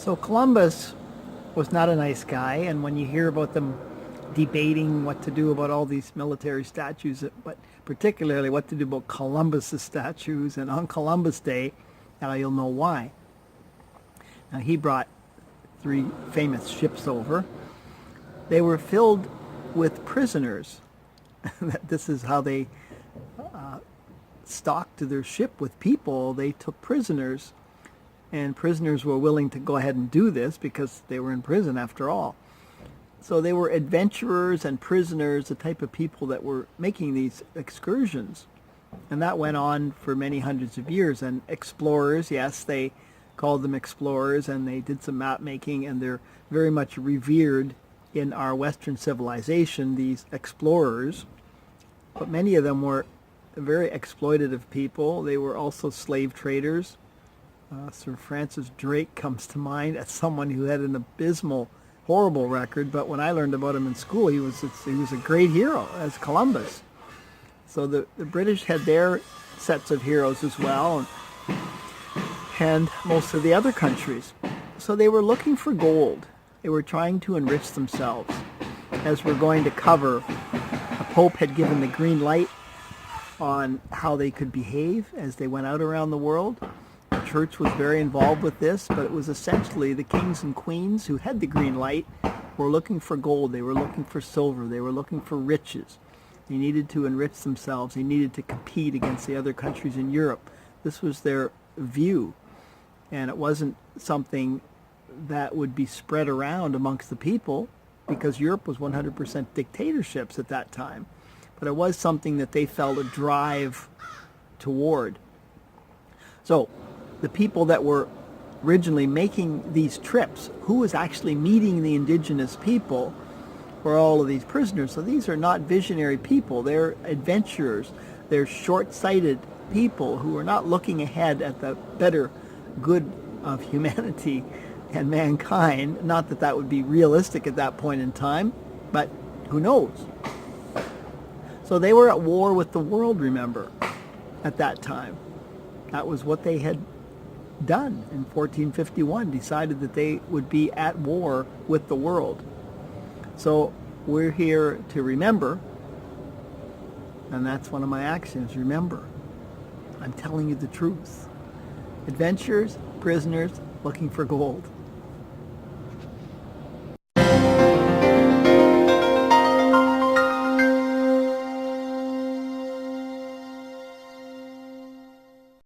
So Columbus was not a nice guy, and when you hear about them debating what to do about all these military statues, but particularly what to do about Columbus's statues, and on Columbus Day, now you'll know why. Now he brought 3 famous ships over. They were filled with prisoners. This is how they stocked their ship with people. They took prisoners, and prisoners were willing to go ahead and do this because they were in prison after all. So they were adventurers and prisoners, the type of people that were making these excursions. And that went on for many hundreds of years. And explorers, yes, they called them explorers, and they did some map making, and they're very much revered in our Western civilization, these explorers. But many of them were very exploitative people. They were also slave traders. Sir Francis Drake comes to mind as someone who had an abysmal, horrible record, but when I learned about him in school, he was a great hero as Columbus. So the British had their sets of heroes as well, and most of the other countries. So they were looking for gold. They were trying to enrich themselves. As we're going to cover, the Pope had given the green light on how they could behave as they went out around the world. The church was very involved with this, but it was essentially the kings and queens who had the green light were looking for gold. They were looking for silver. They were looking for riches. They needed to enrich themselves. They needed to compete against the other countries in Europe. This was their view, and it wasn't something that would be spread around amongst the people because Europe was 100% dictatorships at that time. But it was something that they felt a drive toward. So the people that were originally making these trips, who was actually meeting the indigenous people, were all of these prisoners. So these are not visionary people. They're adventurers. They're short-sighted people who are not looking ahead at the better good of humanity and mankind. Not that that would be realistic at that point in time, but who knows? So they were at war with the world, remember, at that time. That was what they had done in 1451, decided that they would be at war with the world. So we're here to remember, and that's one of my actions, remember. I'm telling you the truth. Adventurers, prisoners, looking for gold.